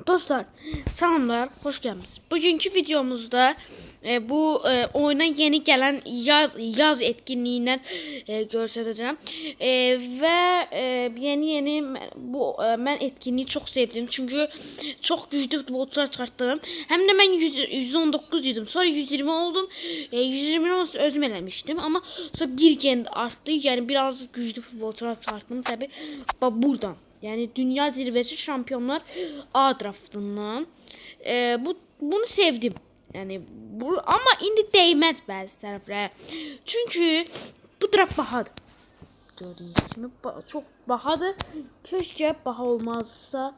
Dostlar, salamlar, hoş geldiniz. Bugünkü videomuzda bu oyuna yeni gelen yaz etkinliğinden göstereceğim. Ve yeni ben etkinliği çok sevdim çünkü çok güçlü futbolcular çıkarttım. Hem de ben 119 idim, sonra 120 oldum. 120 olsa özüm eləmiştim ama sonra bir gen arttı, yani biraz güçlü futbolcular çıkarttım tabi buradan. Yani dünya zirvesi şampiyonlar A tarafından. Bunu sevdim. Yani ama indi değmez bazı taraflara. Çünkü bu taraf bahadır. Gördüğünüz gibi çok bahadır. Keşke baha olmazsa.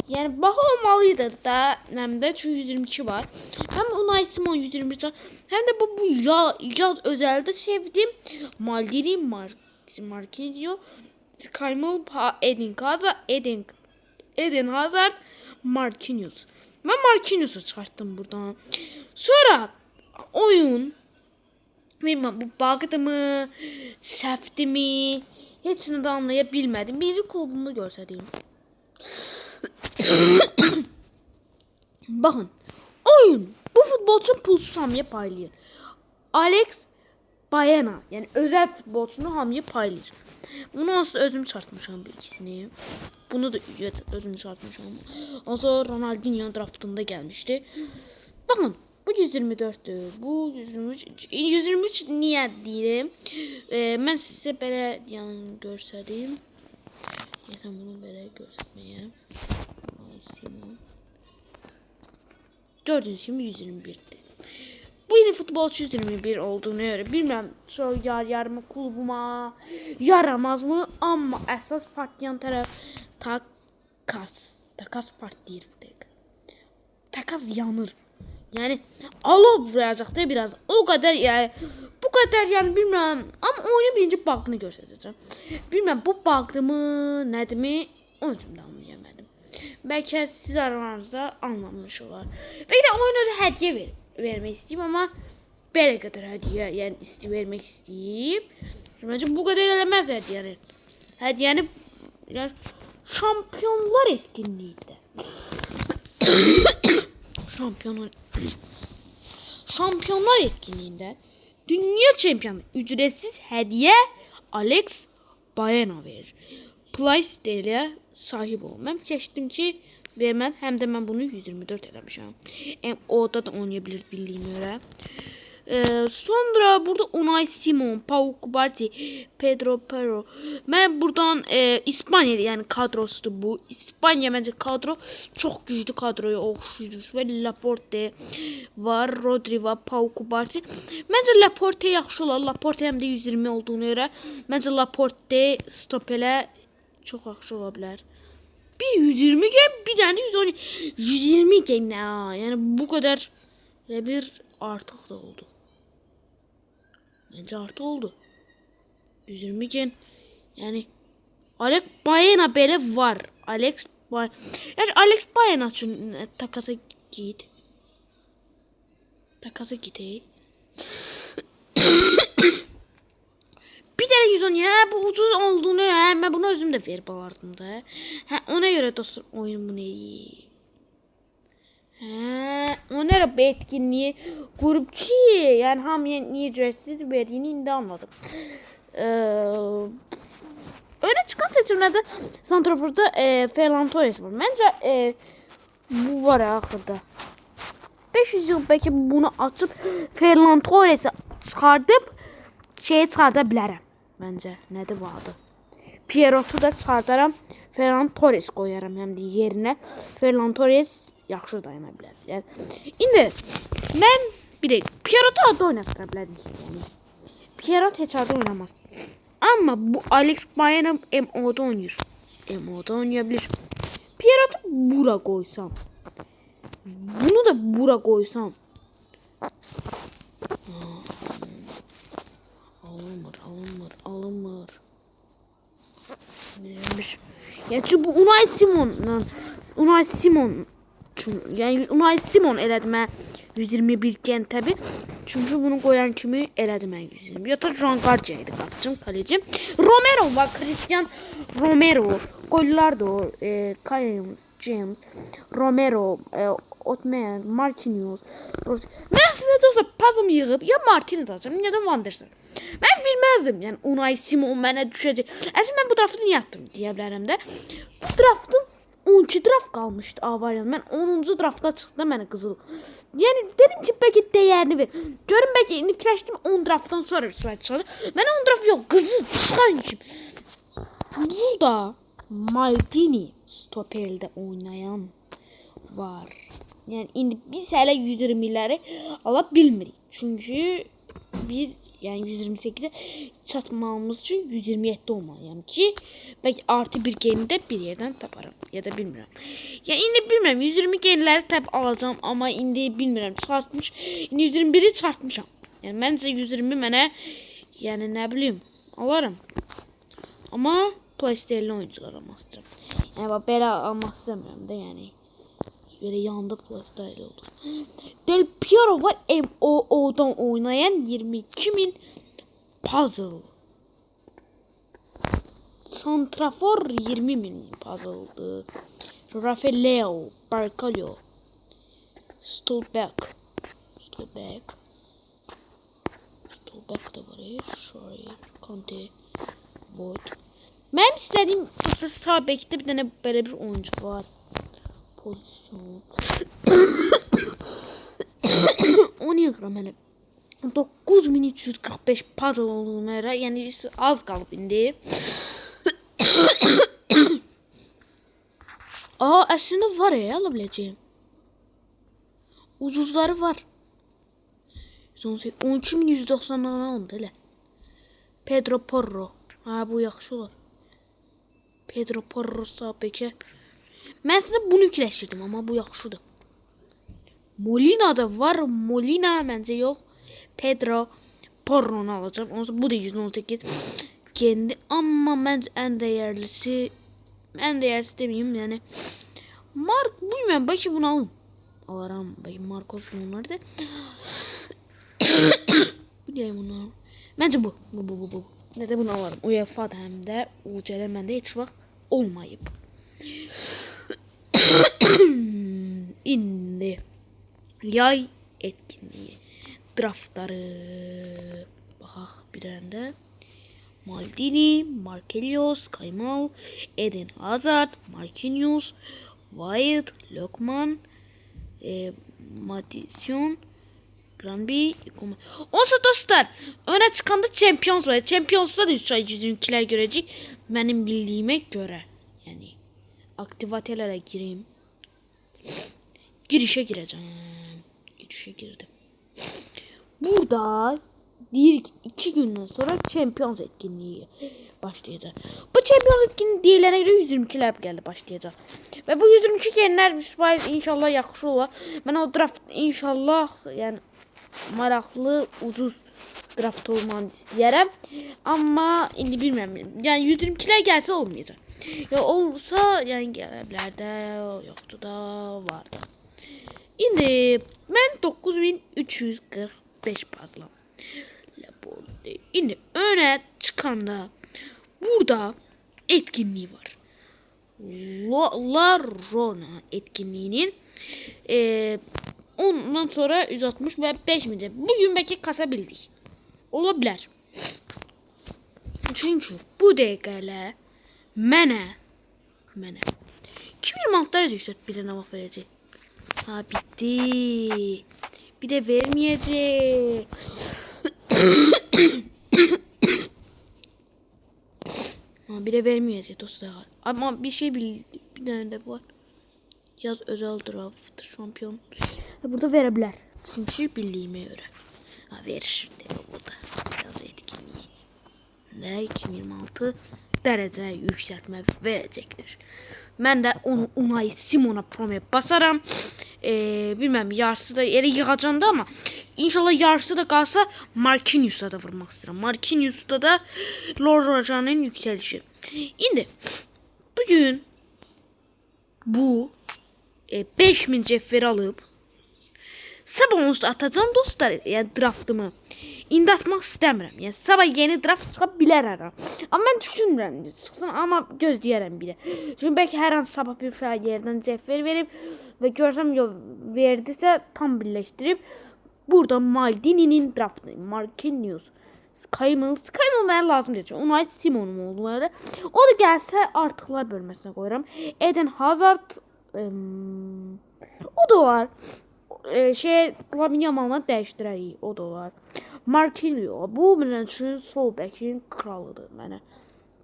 Yani baha olmalıydı da hem de çünkü 122 var. Hem Unai Simon 121 var. Hem de bu yaz özelde sevdim. Maldini Marquinhos, Kaymul Eden Hazard, Marquinhos. Ben Marquinhos'u çıkarttım buradan. Sonra oyun bilmem bu bug'dı mı, səhvdi mi, hepsini de anlayabilmedim. Birinci kulübümü göstereyim. Bakın, oyun bu futbolcu pulsuz hamle paylayır. Alex Baena, yani özel futbolcunu hamle paylayır. Bunu aslında özüm çarpmışam bir ikisini. Bunu da özüm çarpmışam. Aslında Ronaldinho draftında gelmişti. Bakın bu 124'tür. Bu 123 niye diyeyim? Ben size böyle yani göstereyim. Sen bunu böyle göstermeye. Gördüğünüz gibi 121'ti. Bu yeni futbolcu 121 olduğunu göre bilmem çok yarımı kulübüme yaramaz mı, ama esas partiyan taraf takas partiyir. Takas yanır. Yani alov vuracak da biraz. O kadar yani bu kadar yani bilmem, ama oyunun birinci bug'ını göstereceğim. Bilmem bu bug'dı mı nedir mi onu da anlayamadım. Belki siz aranızda anlamış olar. Belki de oyuna hediye vermek isteyeyim ama böyle kadar hediye yani vermek isteyeyim. Bence bu kadar elemez hediye. Hediye yani şampiyonlar etkinliğinde. Şampiyonlar etkinliğinde dünya şampiyonu ücretsiz hediye Alex Baena verir. PlayStation'a sahip ol. Ben fikirləşdim ki vermez, hem de ben bunu 124 eləmişəm. Orada da oynayabilir bildiğime göre. Sonra burada Unai Simon, Pau Cubarsí, Pedro Porro. Ben buradan İspanya'da yani kadrosu bu. İspanya bence kadro çok güçlü kadroya oxşuyur. Ve Laporte var, Rodri var, Pau Cubarsí. Bence Laporte yaxşı olar. Laporte hem de 120 olduğunu göre bence Laporte stoperə çok yaxşı ola bilər. Bir 120 game, bir tane de 110. 120 game ne ya? Yani bu kadar bir artık da oldu. Bence artı oldu. 120 gen. Yani Alex Baena böyle var. Alex Baena için takasa git. Takasa gideyim. Bir tane 110 ya, bu ucuz olduğunu ben bunu özüm de verip alardım da. Ona göre dostlar oyun bu ne? Ona göre bir etkinliği grup ki yani hamle ücretsiz verdiğini indi anladım. Öne çıkan seçimlerde Santrafor'da Ferran Torres var. Bence bu var ya ahırda. 500 yıl belki bunu açıp Ferran Torres'i çıkartıp çıkartabilirim. Bence nedir bu adı? Pierrot'u da çıkartaram. Ferran Torres koyarım hem de yerine. Ferran Torres yaxşı dayana bilər. Yəni indi mən bir də Pierrot'u adı oynatıra bilərdik. Yəni Pierrot heç adı oynamaz. Amma bu Alex Baena MO'da oynayır. MO'da oynayabilir. Pierrot'u bura koysam. Bunu da bura koysam. Alınmır. Ya çünkü bu Unai Simon elədim mən 121 gen tabi. Çünkü bunu koyan kimi elədim mən 120. Ya da Joan Garcia idi qapçım, kalecim. Romero var, Cristiano Romero. gollar da o. Kyle James, Romero, Otman, Marquinhos. Ben size dostlar pazımı yığıb ya Martinez alacağım ya da Van der Sar. Ben bilmezdim yani Unai Simon mənə düşəcək. Əslində mən bu draftı niyə atdım deyə bilərəm də. Bu draftın 12 draft qalmışdı avariyanın. Mən 10-cu draftda çıxdı mənə qızıl. Yəni dedim ki bəlkə dəyərini ver. Görün bəlkə indi fikirləşdim 10 draftdan sonra bir sürət çıxacaq. Mənə 10 draft yox, qızıl çıxan kim? Burada Maldini stoperde oynayan var. Yani indi biz hələ 120'ləri ala bilmirik. Çünkü biz yani 128'e çatmamız için 127 olmalıyım ki belki artı bir geni de bir yerden taparım ya da bilmiyorum. Yani indi bilmiyorum 120 genləri tab alacağım ama indi bilmiyorum çarpmış. İndi 121'i çarpmışam. Yani bence 120 mənə yani ne bileyim alarım. Ama PlayStation oyuncular almazdım. Yani bak belə almaq istemiyorum da yani. Böyle yandı PlayStation oldu. Del Piero var MOO'dan oynayan 22.000 puzzle. Santrafor 20.000 puzzle'dı. Rafael Barcalo. Stolberg da var. Şöyle Conte Void. Benim istediğim sağ bekte bir tane böyle bir oyuncu var. Pozisyon. Onu yıkıram hele. 9345 puzzle olduğuna göre yani az kalıp indi. Aslında var ya alabileceğim. Ucuzları var. 12.190'dan oldu hele. Pedro Porro. Ha bu yaxşı olar. Pedro Porro sağ bekə. Mən sizə bunu fikirləşirdim amma bu yaxşıdır. Molina da var. Molina məncə yox. Pedro Porro'nu alacağım. Onsa bu da 118 kendi amma məncə ən dəyərlisi deməyim yəni. Bilmirəm bəlkə bunu alım. Alaram bəlkə Marcos bunlardı. Bu deyim bunu. Məncə bu. Nədə bunu alarım. UEFA'da həm də UCL məndə heç vaxt olmayıb. İndi yay etkinliği draftları baxaq bir dənə Maldini, Marquinhos, Kaymal, Eden Hazard, Marquinhos, White, Lokman, Madison, Granby. Onsa dostlar öne çıkanda Champions var. Champions'da da 3 ay 122'ler görecek. Benim bildiğime göre. Yani aktivitelere gireyim. Girişe gireceğim. Girişe girdim. Burada diğer 2 günden sonra Champions etkinliği başlayacak. Bu Champions etkinliği diğerlerine göre 122'ler geldi başlayacak. Ve bu 122 genler inşallah yaxşı olar. Ben o draft inşallah yani maraqlı ucuz draft olmanı istəyərəm. Amma indi bilmirəm. Yəni 122'lər gəlsə olmayacaq. Ya olsa yəni gələ bilər də, yoxdur da, var da. İndi mən 9345 puzzle. İndi öne çıkanda burada etkinliği var. La Rona etkinliğinin ondan sonra 160 ve 5 milyon. Bugün belki kasabildik. Olabilir. Çünkü bu dəqiqələ mənə 2026'lar yüksək birine bak verecek. Ha bitti. Bir de vermeyecek. Bir de vermeyecek dostlar. Ama bir şey bir tane de var. Yaz özel draft şampiyon. Burada verebilir. Çünkü bildiğime göre. Ha verir. Burada. Yaz etkinliği. Ne 2026 derece yükseltme verecektir. Ben de onu Unai Simon'a promo basaram. Bilmem yarısı da yeri yığacağım da ama inşallah yarısı da kalsa Marquinhos'a da vurmak istedim. Marquinhos'ta da Lord Raja'nın yükselişi. Şimdi bugün bu 5000 cevheri alıp sabah atacağım dostlar yani draftımı. İndi atmaq istəmirəm. Yəni sabah yeni draft çıxa bilər hər an. Amma mən düşünmürəm çıxsın, amma gözləyərəm bir də. Çünki bəlkə hər an sabah bir yerdən cəfər verib və görsəm verdisə tam birləşdirib burada Maldini'nin draftı, Marquinhos, Skymal mənə lazım deyil. Unai Simon'um oldular. O da gəlsə artıqlar bölməsinə qoyuram. Eden Hazard o da var. Lamine Yamal'la dəyişdirərik, o da olar. Marquinhos, bu mənim üçün sol bəkin kralıdır mənə.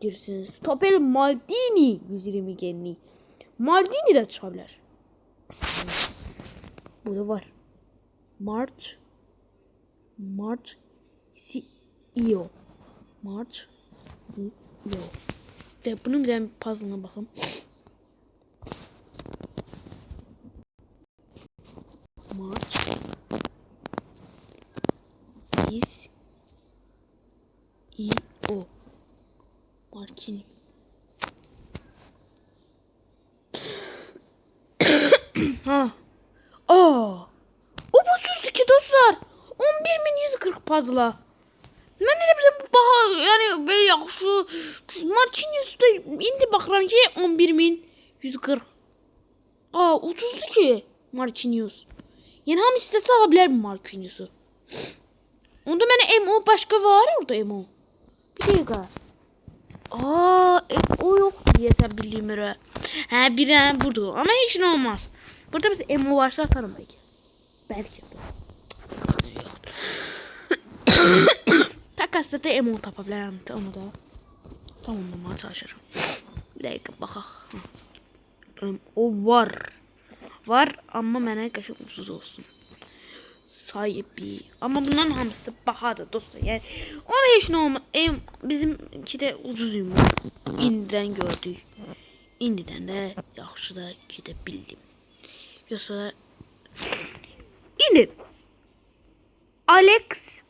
Girsiniz. Topel Maldini 120 genlik. Maldini də çıxa bilər. Bu da var. March Io. De bunun bir tane puzzle'ına bakın. Io. Marquinhos. Ha. O ucuzdu ki dostlar. 11.140 puzzle'a. Mən elə bilirəm bu baha, yəni belə yaxşı. Marquinhos'da indi baxıram ki 11.140. Ucuzdu ki Marquinhos. Yəni hamı istəsə ala bilər bu Marquinhos'u. Onda mənə MO başqa var orada MO. Bir dəqiqə. O yoxdur deyəsən bildiyim yerə. Hə, bir dənə burada. Amma heç nə olmaz. Burada biz MO varsa atarım bəlkə. Bəlkə də. Yoxdur. Takasda da MO tapa bilərəm. Onu da tamamlamaya çalışırım. Bir dəqiqə baxaq. O var. Var, amma mənə qəşəng ucuz olsun. Sahibi. Amma bunların hamısı da bahadır dostlar. Yəni ona heç nə olmaz. Bizimki də ucuzuymuş. İndidən gördük. İndidən də yaxşı da gedə bildim. Yoxsa indi Alex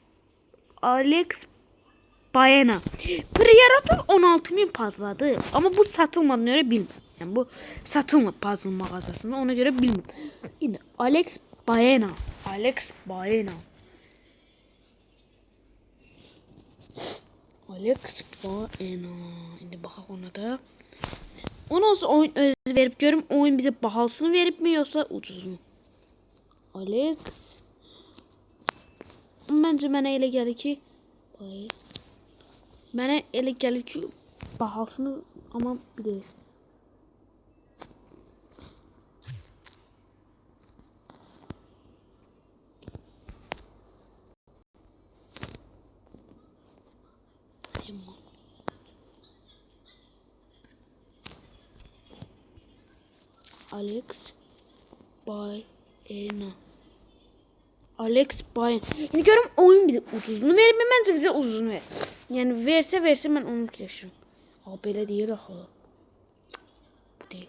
Baena. Prierator 16.000 puzzladı. Amma bu satılmadığına görə bilmirəm. Yəni bu satılmır puzzle mağazasında, ona görə bilmirəm. İndi Alex Baena. İndi baxaq ona da. Ona olsa oyun öz verib görüm oyun bizə bahalısını verib mi yoxsa ucuzunu. Alex. Məncə mənə elə gəlir ki bahalısını amma bir deyil. Alex Baena. Yani görüm oyun bize ucuzunu verir mi? Bence bize ucuzunu verir. Yani verse ben onu yaşarım. Böyle değil axı. Bu değil.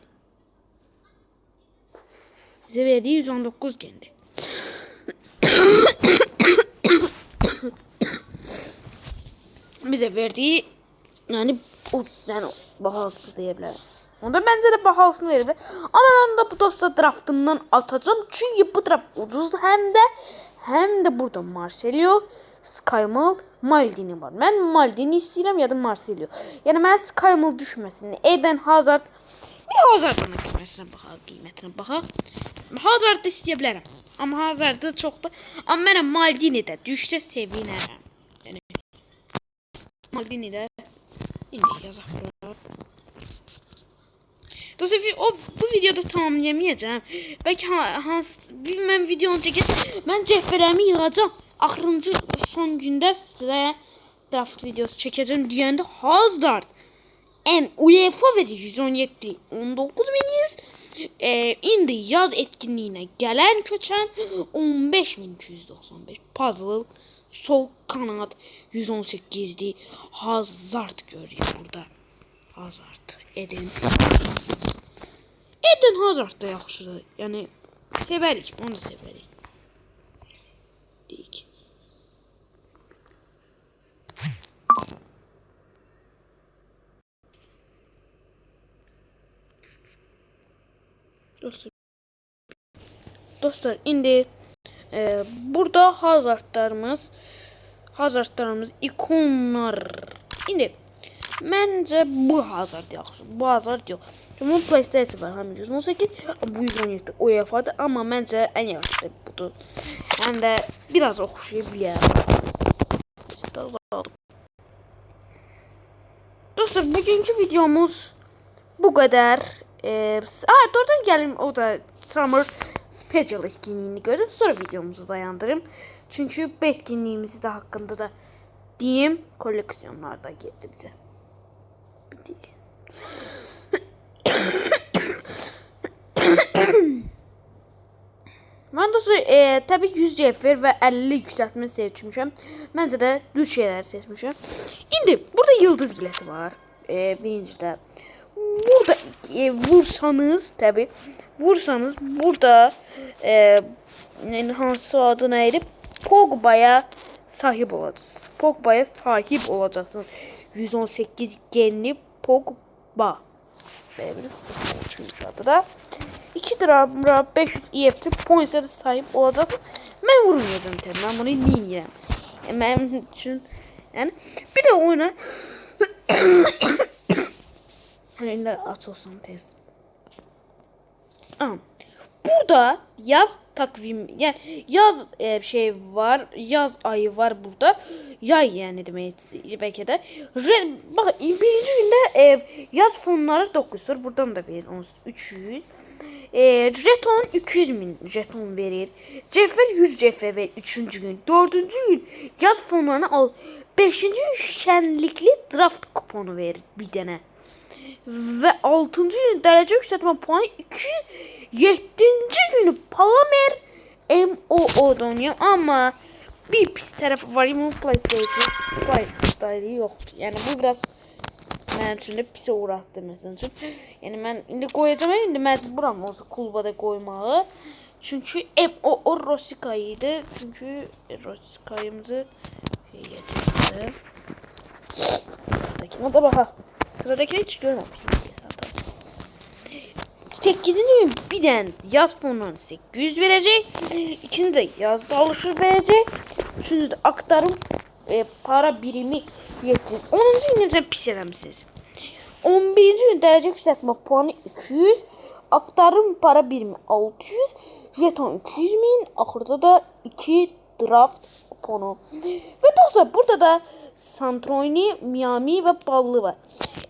Bize verdiği 119 kendi. Bize verdiği yani bahalısı diyebilirim. Onda bence de bahalısını verir. Ama ben de bu dosta draftından atacağım. Çünkü bu draft ucuzdu hem de burada Marcelo, Skymal, Maldini var. Ben Maldini istəyirəm ya da Marcelo. Yani ben Skymal düşməsin. Eden Hazard. Bir Hazard'ın qiymətinə baxaq. Hazard da istəyə bilərəm. Amma Hazard da çox da. Amma mənə Maldini də düşsə sevinərəm. Yəni Maldini də indi yazaq. Dostlar bu videoda tamamlayamayacağım. Belki bilmem videonu çəkəcəm. Mən cəhvərəmi yığacağım. Axırıncı son gündə sizə draft videosu çəkəcəm. Deyəndə Hazard UEFA vəzi 117 19.100 indi yaz etkinliyinə gələn köçən 15.295 puzzle sol kanat 118'di. Hazard görürük burada. Hazard Eden Hazard da yaxşıdır. Yəni sevərik, onu da sevərik. Deyik. Dostlar indi burada Hazardlarımız hazardlarımız, ikonlar. İndi məncə bu hazard yaxşı. Bu hazard yox. Bunun PlayStation var, həm 118, bu 117 UEFA'dır, amma məncə ən yaxşısı budur. Həm də biraz oxşaya bilər. Dostlar, bugünkü videomuz bu kadar. Doğrudan gelin o da Summer Special etkinliğini görüp sonra videomuzu dayandırayım. Çünkü bu etkinliğimizi de hakkında da diyeyim, koleksiyonlarda geldi bize. Ben de tabii 100 cevher ve 50 yükseltme seçmişim. Bence de düz şeyler seçmişim. Şimdi burada yıldız bileti var. Birincide. Burada vursanız tabii. Vursanız burada yani hansı adı neydi? Pogba'ya sahip olacaksınız. Pogba'ya sahip olacaksınız. 118 genli Pogba. Üçüncü adı da 2 lira 500 EFT points'e sahip olacak. Ben vurmayacağım tabii. Ben bunu dinleyeceğim. Ben için yani bir de oyuna elinde açılsın test. Burada yaz takvim yani yaz şey var, yaz ayı var burada. Yay yani demek belki de. Bak birinci günde yaz fonları 900. Buradan da verir 300. Jeton 200.000 jeton verir. Cevher 100 cevher verir 3. gün. 4. gün yaz fonlarını al. 5. gün şenlikli draft kuponu verir bir tane. Ve 6. gün derece yükseltme puanı 2. 7. günü Palamer MOO'da oynuyor ama bir pis tarafı var. Bu PlayStation yoktu. Yani bu biraz ben için pise uğrattı mesela. Yani ben indi koyacağım, indi mecburam olsa kulübada koymağı. Çünkü o Rosika'ydı. Çünkü Rosika'yımızı şey geçirdi. Sıradakine de bak. Sıradakine hiç görmemişim. 8. gün bir tane yaz fonunu 800 verecek. İkinci de yazda alışır verecek. Üçüncü de aktarım para birimi 700. 10. gün sen pis eləmişsiniz. 11. gün derece yükseltme puanı 200. Aktarım para birimi 600. Jeton 200.000. Ahırda da 2 draft kuponu. Ve dostlar burada da Santorini, Miami ve Ballı var.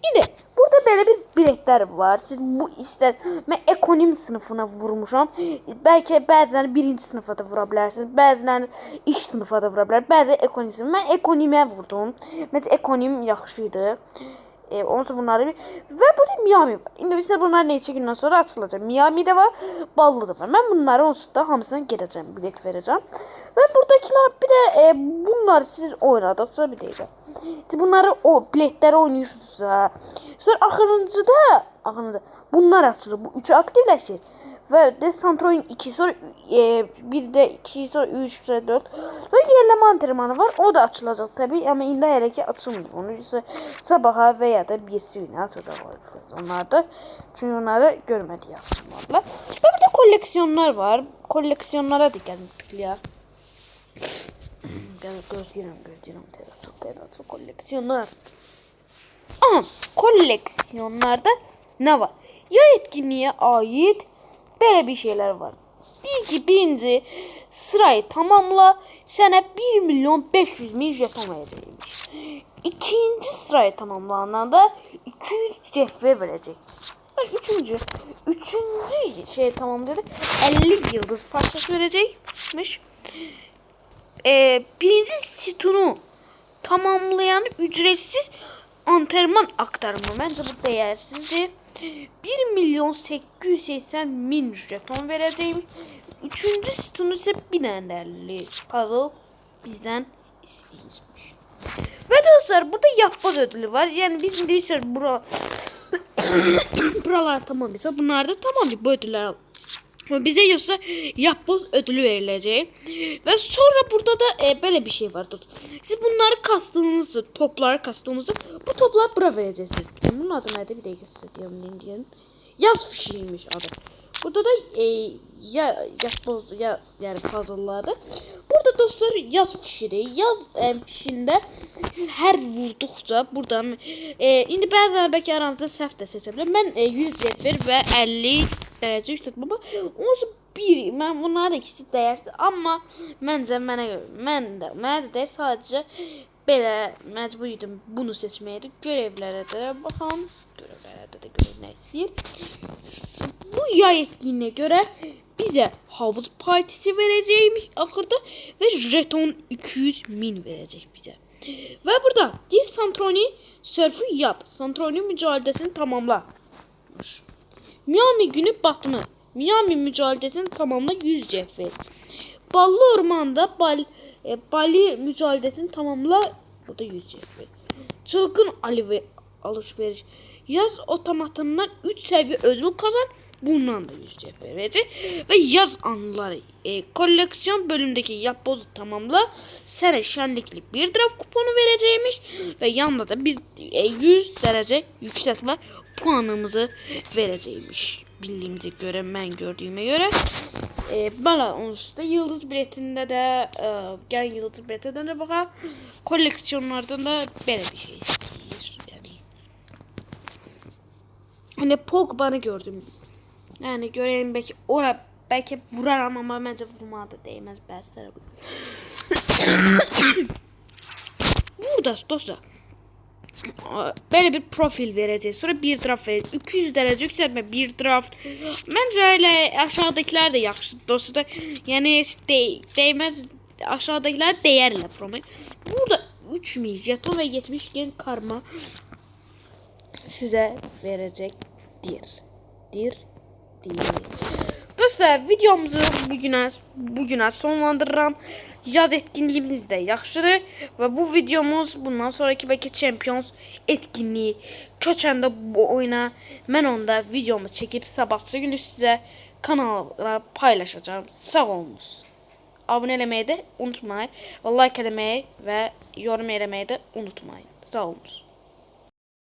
Yine burada böyle bir biletler var. Siz bu ister ben ekonomi sınıfına vurmuşam. Belki bəziləri birinci sınıfa da vura bilərsiniz. Bəziləri iş sınıfa da vura bilər. Bəziləri ekonomi sınıfı. Ben ekonomiye vurdum. Məncə ekonomi yaxşıydı. Ondan bunları ve burada Miami var. İndi ise bunlar neçə gündən sonra açılacak. Miami'de var, Ballı da var. Ben bunları onsuz da hamısına gedəcəm, bilet vereceğim. Ve buradakiler bir de bunlar siz oynadınız bir deyəcəm. Siz bunları o biletleri oynuyorsunuz. Sonra axırıncıda bunlar açılır. Bu üçü aktifləşir. Ve de Santorini 2 sonra bir de 2 sonra 3 sonra 4 sonra yerleme antrenmanı var, o da açılacak tabi ama indi hele ki açılmıyor, onu ise sabaha veya da bir suyuna açacak onlar da çünkü onları görmedi yapmadılar. Ve bir de koleksiyonlar var, koleksiyonlara dikkat ya. Gözlerim çok koleksiyonlar. Aha, koleksiyonlarda ne var? Ya etkinliğe ait böyle bir şeyler var. Diyor ki birinci sırayı tamamla, sana 1.500.000 jeton vereceğimiş. İkinci sırayı tamamlanan da 200 cevher verecek. Üçüncü şey tamamladı, 50 yıldız parçası verecekmiş. Birinci sütunu tamamlayan ücretsiz antrenman aktarımı. Bence bu değersizdi. 1.880.000 jeton vereceğim. Üçüncü sütunu ise 1050 puzzle bizden isteyecekmiş. Ve dostlar burada yapboz ödülü var. Yani bizim değilse buralar tamamıysa bunlar da tamam bu ödüller al. Ama bize yoksa yapboz ödülü verilecek. Ve sonra burada da böyle bir şey var. Siz bunları kastığınızda, toplar kastığınızda bu toplar bura vereceksiniz. Bunun adı neydi? Bir dakika size diyelim. Yaz fişiymiş adı. Burada da yani puzzle'lardır. Burada dostlar yaz fişidir. Yaz fişində siz hər vurduqca buradan indi bəzən bəlkə aranızda səhv də seçə bilər. Mən 100 cevher və 50 dərəcə yükseltmə. Onsuz bir mən bunların ikisi dəyərsiz, amma məncə mənə də deyir, sadəcə belə məcbur idim bunu seçməyə. Görevlərə də baxalım. Görevlərdə də görək nə istəyir. Bu yay etkinliğine göre bize havuz partisi verəcəkmiş axırda ve jeton 200.000 verecek bize. Ve burada Dis Santroni sörfü yap. Santroni mücadelesini tamamla. Miami günü batımı. Miami mücadelesini tamamla 100 cevher. Ballı ormanda Bali mücadelesini tamamla. Burada 100 cevher. Çılgın alışveriş. Yaz otomatından 3 seviye ödül kazan. Bundan da 100 cevher verecek. Ve yaz anıları koleksiyon bölümdeki yapbozu tamamla. Sana şenlikli bir draft kuponu vereceğimiş. Ve yanında da bir 100 derece yükseltme puanımızı vereceğimiş. Bildiğimize göre, ben gördüğüme göre. Bana onsuzda yıldız biletinde de gel yıldız biletinde de bakalım. Koleksiyonlardan da böyle bir şey istiyor. Hani Pogba'nı gördüm. Yani göreyim belki belki vurarım ama bence vurmaya da değmez bazıları. Burada dostlar böyle bir profil vereceğiz. Sonra bir draft vereceğiz. 200 derece yükseltme bir draft. Bence öyle aşağıdakiler de yaxşı dostlar. Yani değmez, aşağıdakiler değerli profil. Burada 3000 jeton ve 70 gen karma size verecektir. Dostlar videomuzu bugüne sonlandırıram. Yaz etkinliğimiz de yaxşıdır ve bu videomuz bundan sonraki belki Champions etkinliği köçəndə bu oyuna mən onda videomu çekip sabahçı günü size kanala paylaşacağım. Sağ olunuz. Abone eləməyi də unutmayın. Like eləməyi və yorum eləməyi də unutmayın. Sağ olunuz.